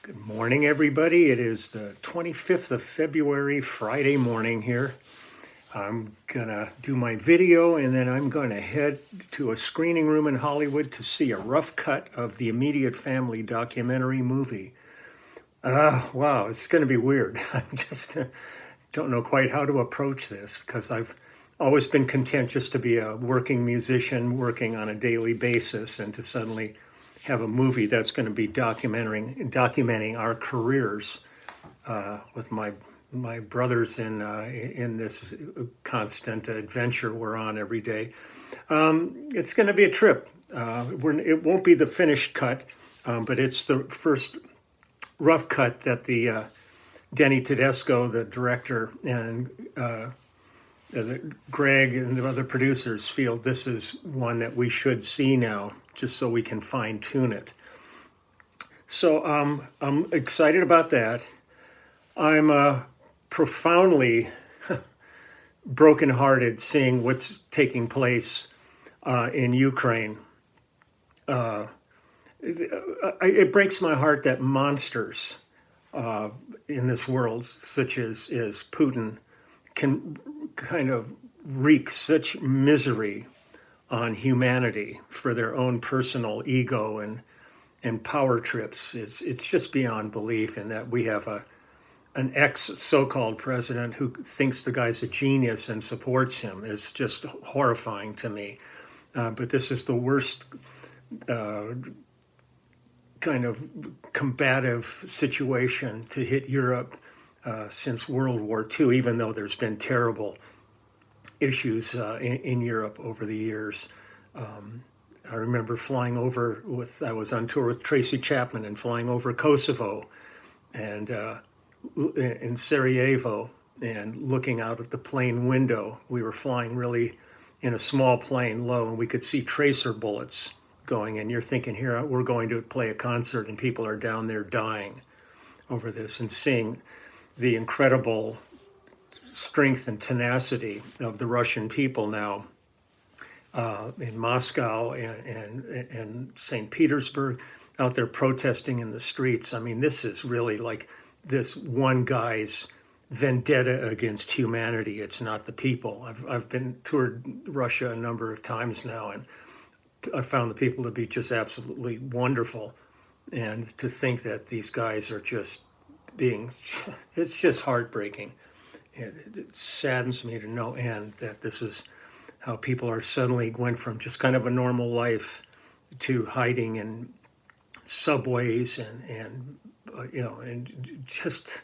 Good morning, everybody. It is the 25th of February, Friday morning here. I'm gonna do my video and then I'm gonna head to a screening room in Hollywood to see a rough cut of the Immediate Family documentary movie. Wow, it's gonna be weird. I just don't know quite how to approach this because I've always been content just to be a working musician working on a daily basis, and to suddenly have a movie that's going to be documenting our careers with my brothers in this constant adventure we're on every day. It's going to be a trip. It won't be the finished cut, but it's the first rough cut that the Denny Tedesco, the director, and Greg and the other producers feel this is one that we should see now, just so we can fine tune it. So I'm excited about that. I'm profoundly brokenhearted seeing what's taking place in Ukraine. It breaks my heart that monsters in this world, such as Putin, can kind of wreak such misery on humanity for their own personal ego and power trips. It's just beyond belief, in that we have an ex so-called president who thinks the guy's a genius and supports him. It's just horrifying to me. But this is the worst kind of combative situation to hit Europe since World War II, even though there's been terrible issues in Europe over the years. I remember flying over I was on tour with Tracy Chapman and flying over Kosovo and in Sarajevo and looking out at the plane window. We were flying really in a small plane low, and we could see tracer bullets going, and you're thinking, here, we're going to play a concert and people are down there dying over this, and seeing the incredible strength and tenacity of the Russian people now in Moscow and St. Petersburg, out there protesting in the streets. I mean, this is really like this one guy's vendetta against humanity. It's not the people. I've been toured Russia a number of times now, and I found the people to be just absolutely wonderful. And to think that these guys are just it's just heartbreaking. It saddens me to no end that this is how people are suddenly went from just kind of a normal life to hiding in subways and just,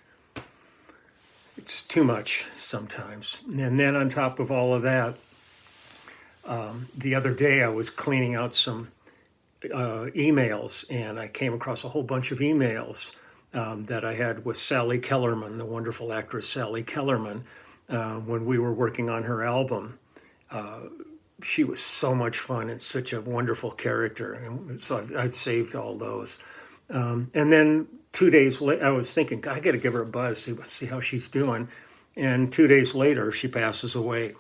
it's too much sometimes. And then on top of all of that, the other day I was cleaning out some emails, and I came across a whole bunch of emails that I had with Sally Kellerman, the wonderful actress Sally Kellerman, when we were working on her album. She was so much fun and such a wonderful character, and so I've saved all those. And then 2 days later, I was thinking, I got to give her a buzz, see how she's doing. And 2 days later, she passes away.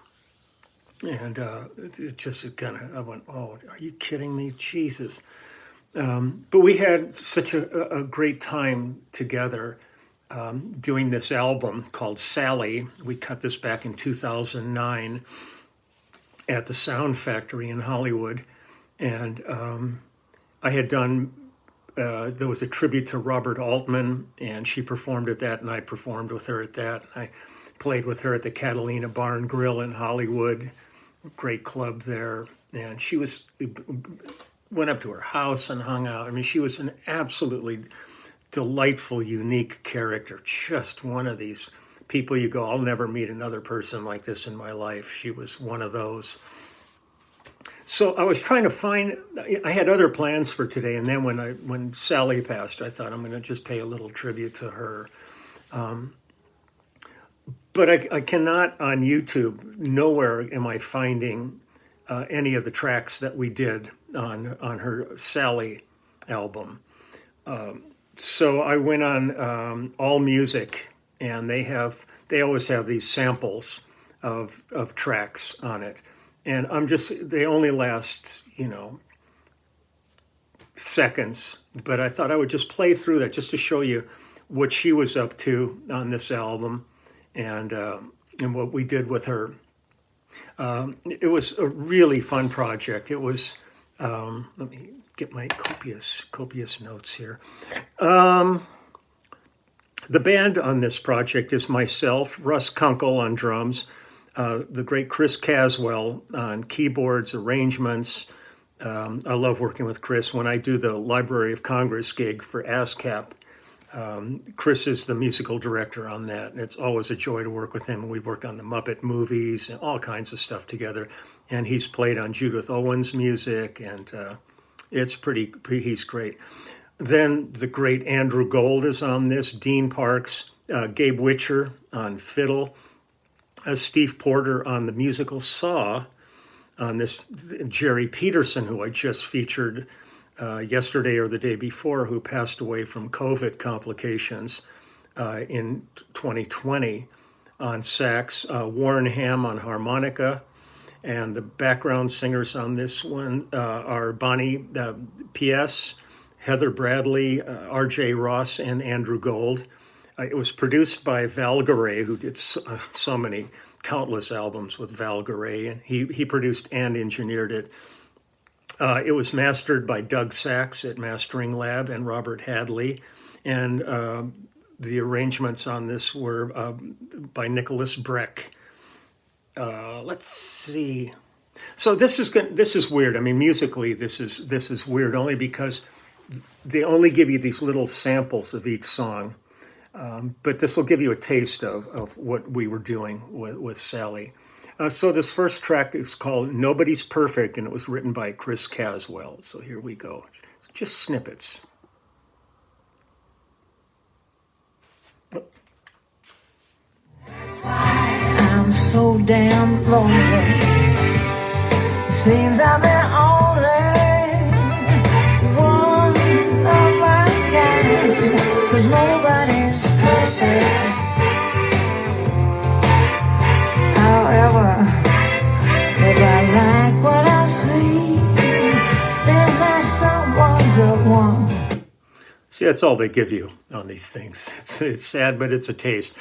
And it just kind of, I went, oh, are you kidding me? Jesus. But we had such a great time together doing this album called Sally. We cut this back in 2009 at the Sound Factory in Hollywood. And I had done, there was a tribute to Robert Altman, and she performed at that, and I performed with her at that. I played with her at the Catalina Bar and Grill in Hollywood, great club there. And she went up to her house and hung out. I mean, she was an absolutely delightful, unique character. Just one of these people you go, I'll never meet another person like this in my life. She was one of those. So I was trying to find, I had other plans for today. And then when Sally passed, I thought I'm going to just pay a little tribute to her. But I cannot, on YouTube, nowhere am I finding any of the tracks that we did on her Sally album. So I went on All Music, and they always have these samples of tracks on it. And they only last, seconds, but I thought I would just play through that just to show you what she was up to on this album, and what we did with her. It was a really fun project. It was. Let me get my copious notes here. The band on this project is myself, Russ Kunkel on drums, the great Chris Caswell on keyboards, arrangements. I love working with Chris. When I do the Library of Congress gig for ASCAP, Chris is the musical director on that, and it's always a joy to work with him. We've worked on the Muppet movies and all kinds of stuff together, and he's played on Judith Owens music, and it's he's great. Then the great Andrew Gold is on this, Dean Parks, Gabe Witcher on fiddle, Steve Porter on the musical Saw, on this Jerry Peterson, who I just featured yesterday or the day before, who passed away from COVID complications in 2020, on sax, Warren Ham on harmonica, and the background singers on this one are Bonnie P.S., Heather Bradley, R.J. Ross, and Andrew Gold. It was produced by Val Garay, who did so many, countless albums with Val Garay, and he produced and engineered it. It was mastered by Doug Sachs at Mastering Lab and Robert Hadley, and the arrangements on this were by Nicholas Breck. Let's see. So this is weird. I mean, musically, this is weird only because they only give you these little samples of each song. But this will give you a taste of what we were doing with Sally. So this first track is called Nobody's Perfect, and it was written by Chris Caswell. So here we go. Just snippets. I'm so damn lonely. Seems I'm the only one of my kind, 'cause nobody's perfect. However, if I like what I see, then there's someone's a one. See, that's all they give you on these things. It's sad, but it's a taste.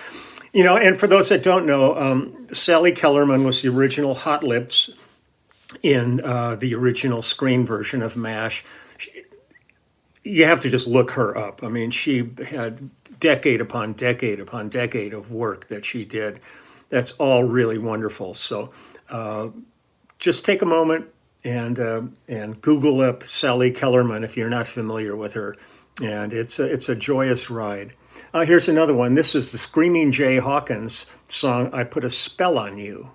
You know, and for those that don't know, Sally Kellerman was the original Hot Lips in the original screen version of MASH. You have to just look her up. I mean, she had decade upon decade upon decade of work that she did. That's all really wonderful. So just take a moment and Google up Sally Kellerman if you're not familiar with her. And it's a joyous ride. Here's another one. This is the Screaming Jay Hawkins song, I Put a Spell on You.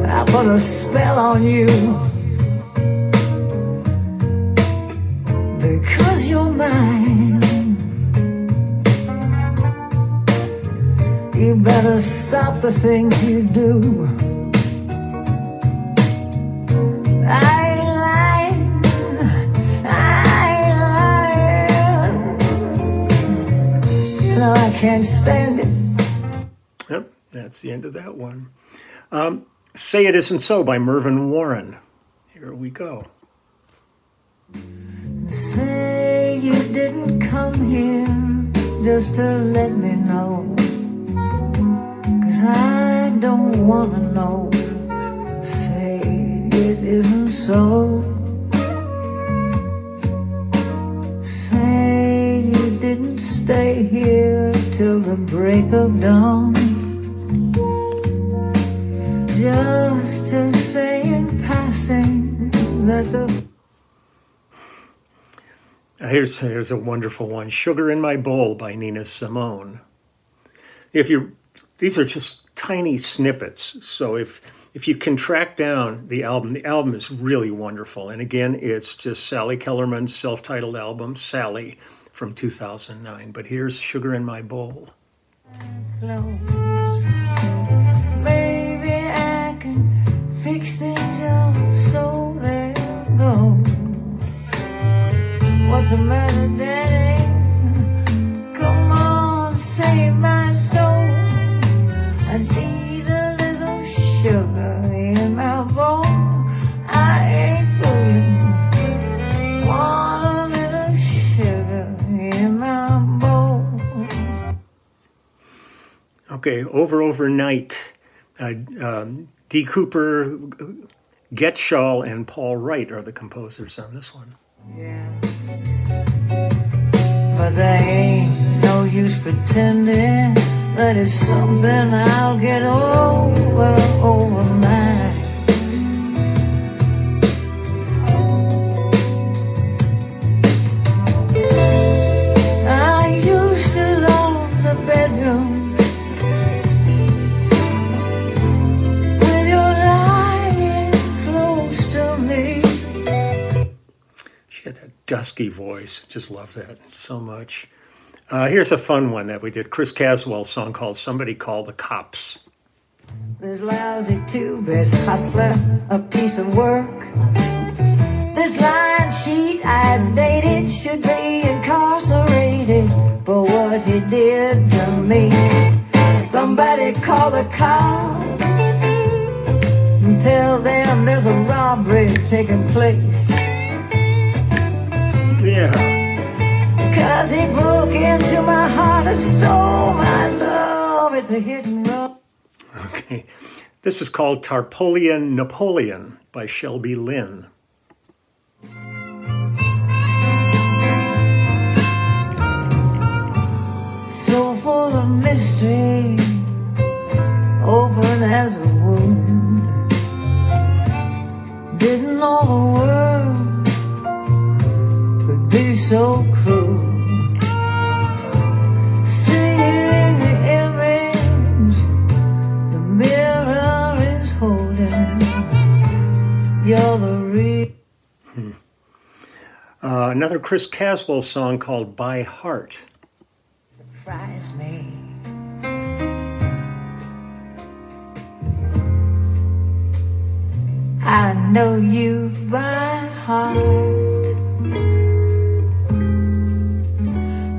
I put a spell on you because you're mine. You better stop the things you do. I can't stand it. Yep, that's the end of that one. Say It Isn't So by Mervyn Warren. Here we go. Say you didn't come here just to let me know, 'cause I don't want to know. Say it isn't so. Say you didn't stay here till the break of dawn, just to say in passing that the... Here's a wonderful one. Sugar in My Bowl by Nina Simone. These are just tiny snippets. So if you can track down the album is really wonderful. And again, it's just Sally Kellerman's self-titled album, Sally, from 2009. But here's Sugar in My Bowl. Baby, I can fix things up so they'll go. What's the matter, Daddy? Come on, save my soul. I need a little sugar in my bowl. I ain't fooling Okay, Overnight. D. Cooper, Getschall, and Paul Wright are the composers on this one. Yeah. But there ain't no use pretending that it's something I'll get over overnight. I used to love the bedroom with your lying close to me. She had that dusky voice. Just love that so much. Here's a fun one that we did. Chris Caswell's song called Somebody Call the Cops. This lousy two-bit hustler, a piece of work. This line sheet I dated should be incarcerated for what he did to me. Somebody call the cops and tell them there's a robbery taking place. Yeah. 'Cause he broke into my heart and stole my love. It's a hit and run. Okay. This is called Tarpolian Napoleon by Shelby Lynn. So full of mystery, open as a wound. Didn't know the world could be so cruel. Seeing the image the mirror is holding. You're the real. Another Chris Caswell song called By Heart. Surprise me. I know you by heart.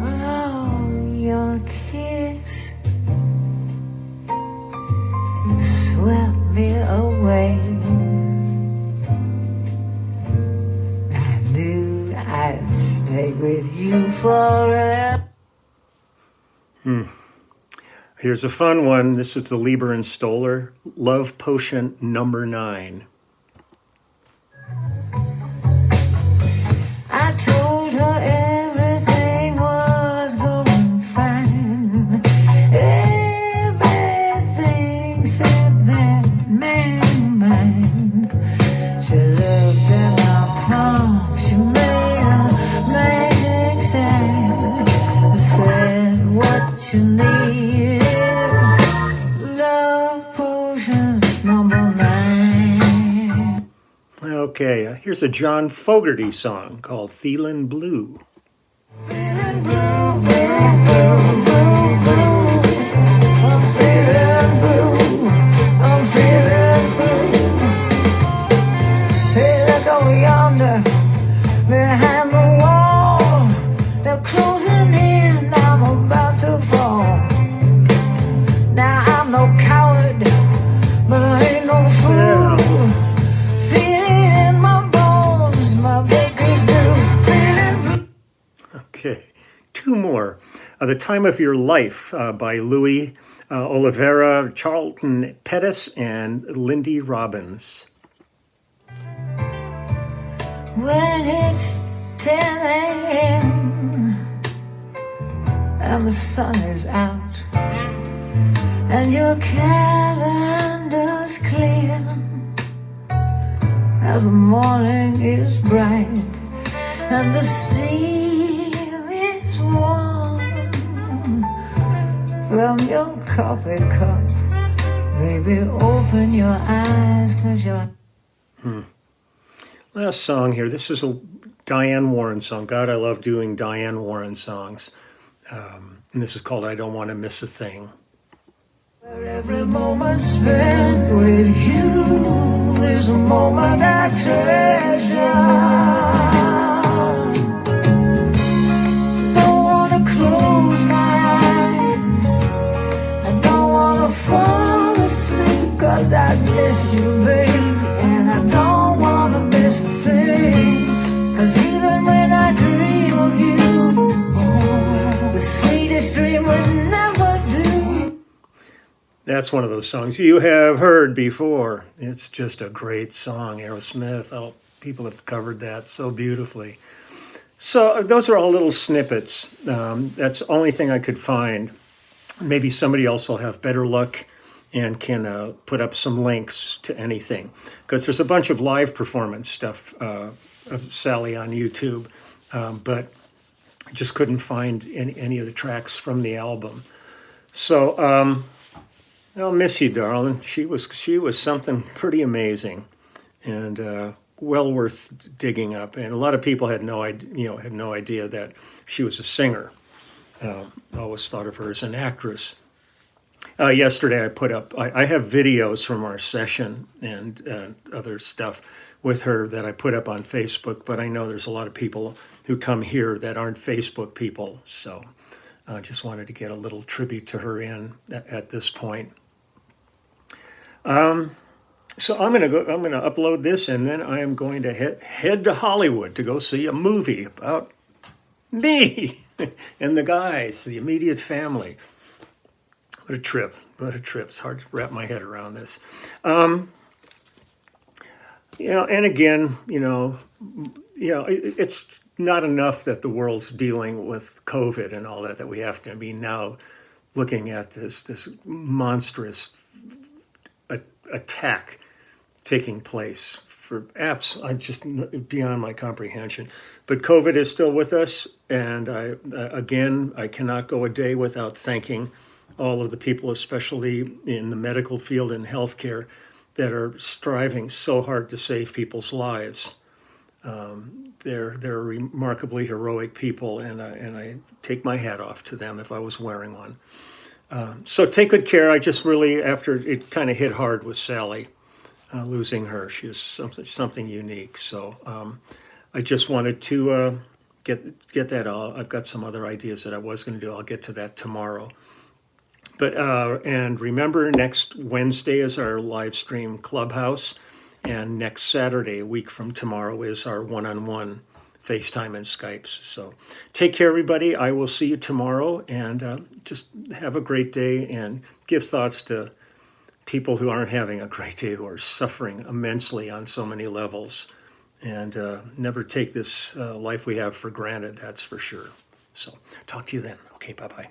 Oh, your kiss swept me away. I knew I'd stay with you forever. Here's a fun one. This is the Lieber and Stoller, Love Potion number 9. I told her everything was going fine. Everything said that man mine. She looked at my palm, she made a magic sign. Said what you need is love potions number 9. Okay, here's a John Fogerty song called Feelin' Blue. Feeling blue, blue, blue, blue, blue. I'm feeling blue. I'm feeling blue. Hey, look over yonder, behind the wall. They're closing in. I'm about to fall. Now I'm no coward, but I ain't no fool. Feeling in my bones, my baker's blue. Feeling blue. Okay, two more. The Time of Your Life by Louis Oliveira, Charlton Pettis, and Lindy Robbins. When it's 10 a.m. and the sun is out and your calendar's clear as the morning is bright and the steam is warm from your coffee cup, baby, open your eyes 'cause you're Last song here. This is a Diane Warren song. God, I love doing Diane Warren songs. And this is called I Don't Want to Miss a Thing. where every moment spent with you is a moment I treasure. Don't want to close my eyes, I don't want to fall asleep 'cause I miss you, babe, and I don't want to miss a thing. 'Cause even when I dream of you, oh, the sweetest dream would never do. that's one of those songs you have heard before. It's just a great song, Aerosmith. Oh, people have covered that so beautifully. So those are all little snippets. That's the only thing I could find. Maybe somebody else will have better luck and can put up some links to anything. Because there's a bunch of live performance stuff of Sally on YouTube, but I just couldn't find any of the tracks from the album. So I'll miss you, darling. She was something pretty amazing, and well worth digging up. And a lot of people had no idea that she was a singer. Always thought of her as an actress. Yesterday I put up, I have videos from our session and other stuff with her that I put up on Facebook, but I know there's a lot of people who come here that aren't Facebook people, so I just wanted to get a little tribute to her in at this point. So I'm gonna upload this, and then I am going to head to Hollywood to go see a movie about me and the guys, the immediate family. What a trip! What a trip! It's hard to wrap my head around this. And again, it's not enough that the world's dealing with COVID and all that we have to be now looking at this monstrous attack taking place for apps. I just beyond my comprehension. But COVID is still with us, and I cannot go a day without thanking all of the people, especially in the medical field and healthcare, that are striving so hard to save people's lives. They're remarkably heroic people, and I take my hat off to them if I was wearing one. So take good care. I just really, after it kind of hit hard with Sally, losing her, she was something unique. So I just wanted to get that all. I've got some other ideas that I was going to do. I'll get to that tomorrow. But and remember, next Wednesday is our live stream Clubhouse, and next Saturday, a week from tomorrow, is our one-on-one FaceTime and Skypes. So take care, everybody. I will see you tomorrow, and just have a great day, and give thoughts to people who aren't having a great day, who are suffering immensely on so many levels, and never take this life we have for granted, that's for sure. So talk to you then. Okay, bye-bye.